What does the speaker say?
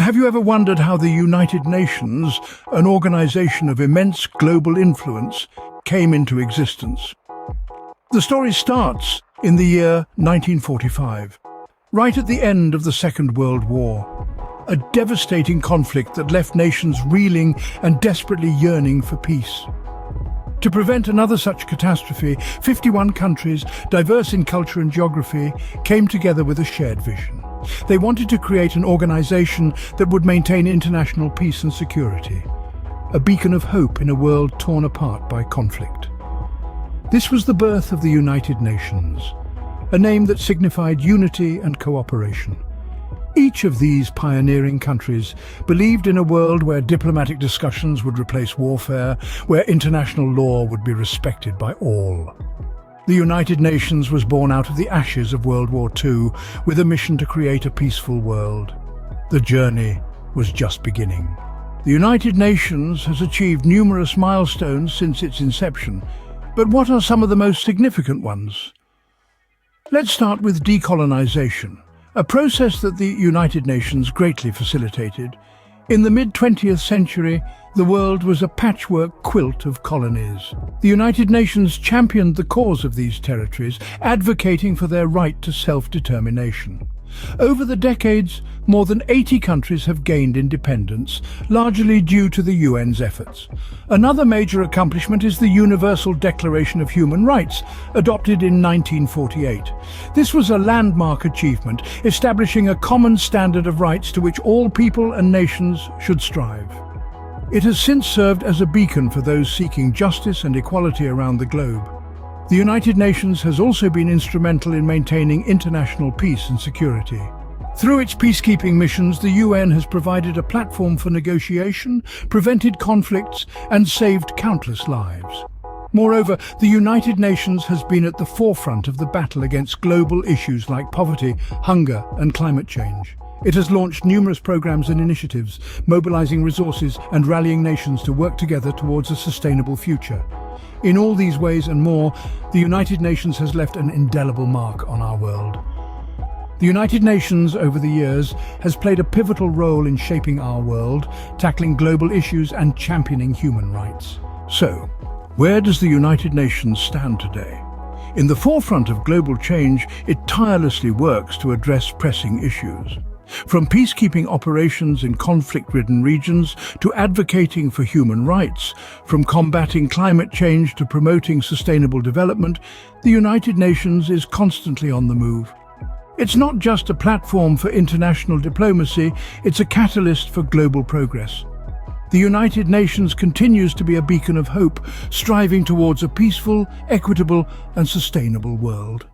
Have you ever wondered how the United Nations, an organization of immense global influence, came into existence? The story starts in the year 1945, right at the end of the Second World War. A devastating conflict that left nations reeling and desperately yearning for peace. To prevent another such catastrophe, 51 countries, diverse in culture and geography, came together with a shared vision. They wanted to create an organization that would maintain international peace and security, a beacon of hope in a world torn apart by conflict. This was the birth of the United Nations, a name that signified unity and cooperation. Each of these pioneering countries believed in a world where diplomatic discussions would replace warfare, where international law would be respected by all. The United Nations was born out of the ashes of World War II with a mission to create a peaceful world. The journey was just beginning. The United Nations has achieved numerous milestones since its inception, but what are some of the most significant ones? Let's start with decolonization, a process that the United Nations greatly facilitated. In the mid-20th century, the world was a patchwork quilt of colonies. The United Nations championed the cause of these territories, advocating for their right to self-determination. Over the decades, more than 80 countries have gained independence, largely due to the UN's efforts. Another major accomplishment is the Universal Declaration of Human Rights, adopted in 1948. This was a landmark achievement, establishing a common standard of rights to which all people and nations should strive. It has since served as a beacon for those seeking justice and equality around the globe. The United Nations has also been instrumental in maintaining international peace and security. Through its peacekeeping missions, the UN has provided a platform for negotiation, prevented conflicts, and saved countless lives. Moreover, the United Nations has been at the forefront of the battle against global issues like poverty, hunger, and climate change. It has launched numerous programs and initiatives, mobilizing resources and rallying nations to work together towards a sustainable future. In all these ways and more, the United Nations has left an indelible mark on our world. The United Nations, over the years, has played a pivotal role in shaping our world, tackling global issues and championing human rights. So, where does the United Nations stand today? In the forefront of global change, it tirelessly works to address pressing issues. From peacekeeping operations in conflict-ridden regions to advocating for human rights, from combating climate change to promoting sustainable development, the United Nations is constantly on the move. It's not just a platform for international diplomacy, it's a catalyst for global progress. The United Nations continues to be a beacon of hope, striving towards a peaceful, equitable, and sustainable world.